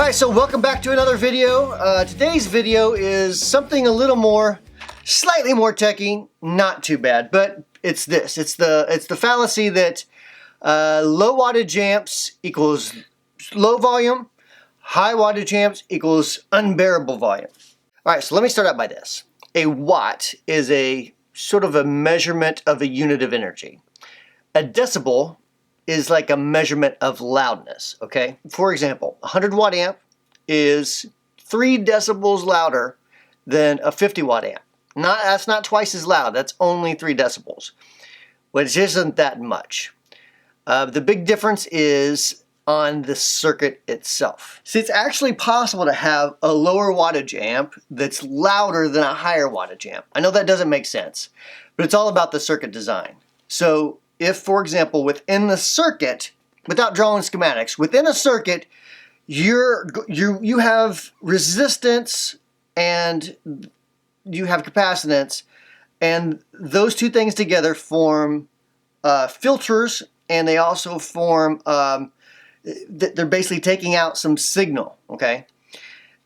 Alright, so welcome back to another video. Today's video is something a little more, slightly more techy, not too bad, but it's this. It's the fallacy that low wattage amps equals low volume, high wattage amps equals unbearable volume. Alright, so let me start out by this. A watt is a sort of a measurement of a unit of energy. A decibel is like a measurement of loudness, okay? For example, a 100 watt amp is 3 decibels louder than a 50 watt amp. That's not twice as loud, that's only 3 decibels, which isn't that much. The big difference is on the circuit itself. See, it's actually possible to have a lower wattage amp that's louder than a higher wattage amp. I know that doesn't make sense, but it's all about the circuit design. So if, for example, within the circuit, without drawing schematics, within a circuit, you have resistance and you have capacitance, and those two things together form filters, and they also form, they're basically taking out some signal, okay?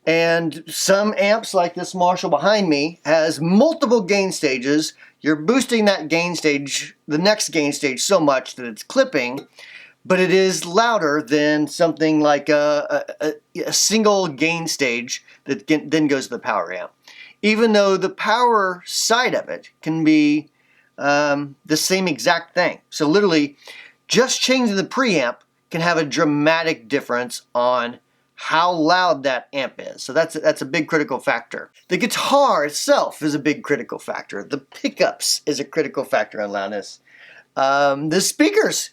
And some amps, like this Marshall behind me, has multiple gain stages. You're boosting that gain stage, the next gain stage, so much that it's clipping, but it is louder than something like a single gain stage that then goes to the power amp. Even though the power side of it can be the same exact thing. So literally, just changing the preamp can have a dramatic difference on how loud that amp is. So that's a big critical factor. The guitar itself is a big critical factor. The pickups is a critical factor on loudness. The speakers.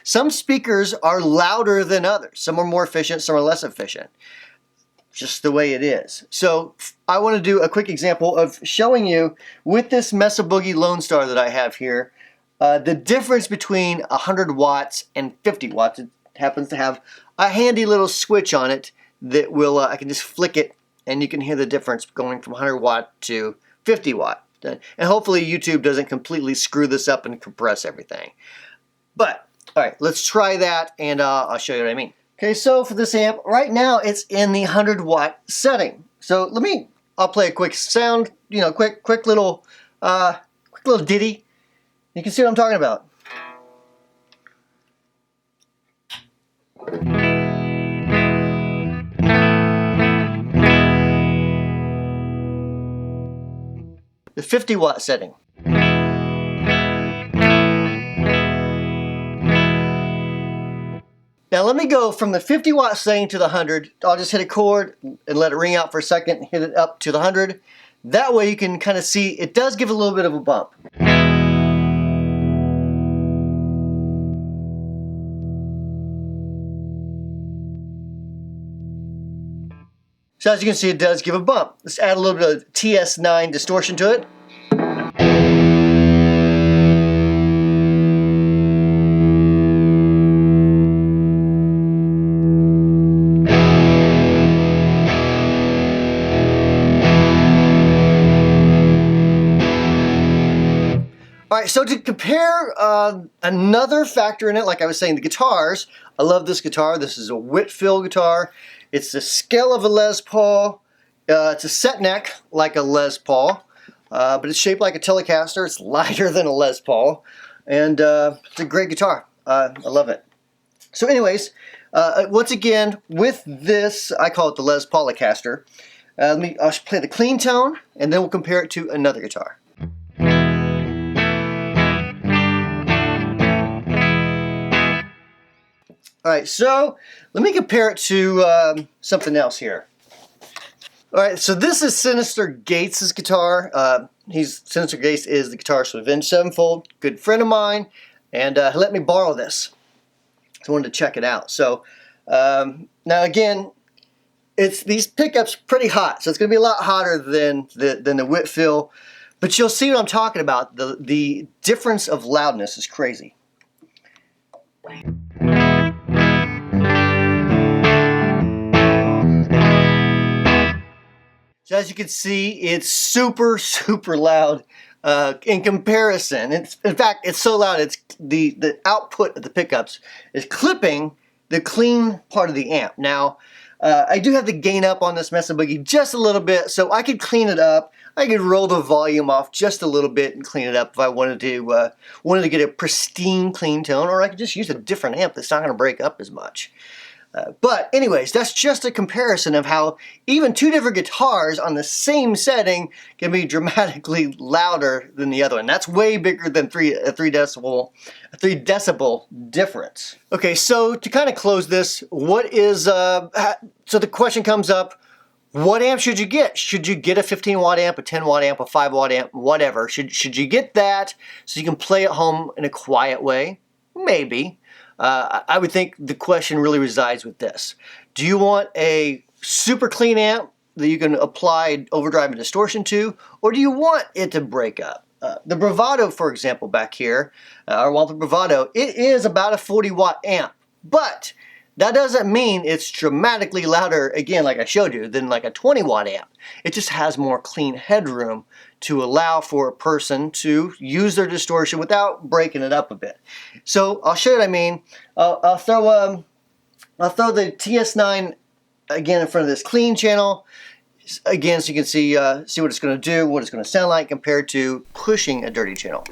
Some speakers are louder than others. Some are more efficient, some are less efficient. Just the way it is. So I want to do a quick example of showing you with this Mesa Boogie Lone Star that I have here, the difference between 100 watts and 50 watts. It happens to have a handy little switch on it that will, I can just flick it and you can hear the difference going from 100 watt to 50 watt. And hopefully YouTube doesn't completely screw this up and compress everything. But, alright, let's try that and I'll show you what I mean. Okay, so for this amp, right now it's in the 100 watt setting. So I'll play a quick sound, quick little ditty. You can see what I'm talking about. The 50 watt setting. Now let me go from the 50 watt setting to the 100. I'll just hit a chord and let it ring out for a second, hit it up to the 100. That way you can kind of see it does give a little bit of a bump. So as you can see, it does give a bump. Let's add a little bit of TS9 distortion to it. Alright, so to compare another factor in it, like I was saying, the guitars. I love this guitar. This is a Whitfield guitar. It's the scale of a Les Paul. It's a set neck like a Les Paul, but it's shaped like a Telecaster. It's lighter than a Les Paul, and it's a great guitar. I love it. So anyways, once again, with this, I call it the Les Paulicaster. I'll play the clean tone, and then we'll compare it to another guitar. Alright, so let me compare it to something else here. Alright, so this is Sinister Gates' guitar. Sinister Gates is the guitarist for Avenged Sevenfold, good friend of mine, and he let me borrow this. So I wanted to check it out. So now again, these pickups pretty hot, so it's going to be a lot hotter than the Whitfield, but you'll see what I'm talking about. The difference of loudness is crazy. So as you can see, it's super loud in comparison. In fact, it's so loud, it's the output of the pickups is clipping the clean part of the amp. Now, I do have the gain up on this Mesa Boogie just a little bit, so I could clean it up. I could roll the volume off just a little bit and clean it up if I wanted to get a pristine clean tone, or I could just use a different amp that's not going to break up as much. But anyways, that's just a comparison of how even two different guitars on the same setting can be dramatically louder than the other one. That's way bigger than a 3 decibel difference. Okay, so to kind of close this, what is so the question comes up, what amp should you get? Should you get a 15 watt amp, a 10 watt amp, a 5 watt amp, whatever? Should you get that so you can play at home in a quiet way? Maybe. I would think the question really resides with this. Do you want a super clean amp that you can apply overdrive and distortion to, or do you want it to break up? The Bravado, for example, back here, our Wampler Bravado, it is about a 40 watt amp, but that doesn't mean it's dramatically louder, again, like I showed you, than like a 20 watt amp. It just has more clean headroom to allow for a person to use their distortion without breaking it up a bit. So I'll show you what I mean. I'll throw the TS9 again in front of this clean channel, again, so you can see what it's going to do, what it's going to sound like compared to pushing a dirty channel.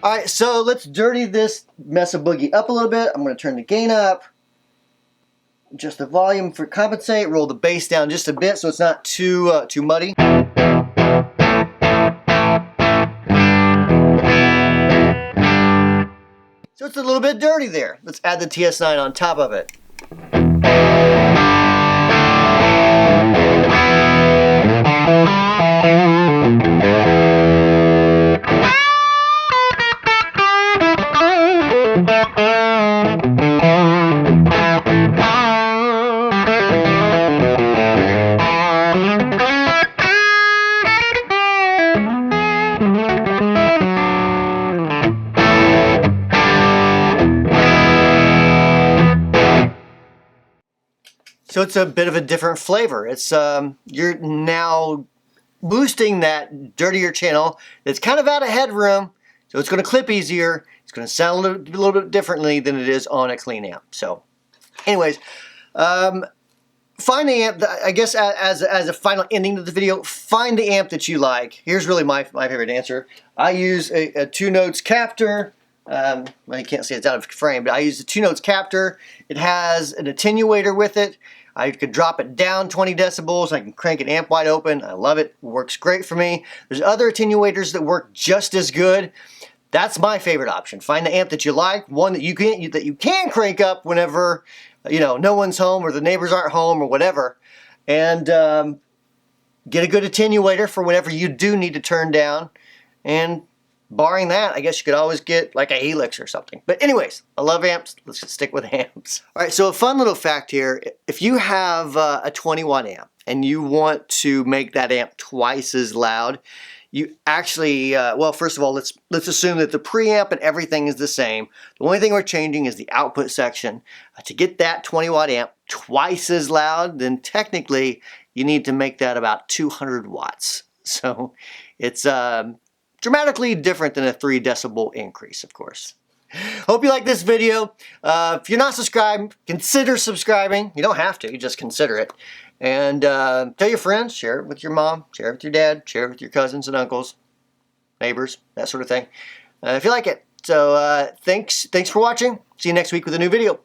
Alright, so let's dirty this Mesa Boogie up a little bit. I'm going to turn the gain up, adjust the volume for compensate, roll the bass down just a bit so it's not too muddy. So it's a little bit dirty there. Let's add the TS9 on top of it. So it's a bit of a different flavor. It's you're now boosting that dirtier channel that's kind of out of headroom, so it's going to clip easier. It's going to sound a little bit differently than it is on a clean amp. So anyways, find the amp, I guess as a final ending to the video, find the amp that you like. Here's really my favorite answer. I use a 2 notes captor. Well, you can't see it's out of frame, but I use a 2 notes captor. It has an attenuator with it. I could drop it down 20 decibels. I can crank it amp wide open. I love it. It works great for me. There's other attenuators that work just as good. That's my favorite option. Find the amp that you like, one that you can crank up whenever no one's home or the neighbors aren't home or whatever, and get a good attenuator for whenever you do need to turn down. And barring that, I guess you could always get like a Helix or something. But anyways, I love amps. Let's just stick with amps. All right, so a fun little fact here. If you have a 20 watt amp and you want to make that amp twice as loud, you actually, well, first of all, let's assume that the preamp and everything is the same. The only thing we're changing is the output section. To get that 20 watt amp twice as loud, then technically you need to make that about 200 watts. So it's dramatically different than a 3 decibel increase, of course. Hope you like this video. If you're not subscribed, consider subscribing. You don't have to, you just consider it. And tell your friends, share it with your mom, share it with your dad, share it with your cousins and uncles, neighbors, that sort of thing, if you like it. So thanks for watching. See you next week with a new video.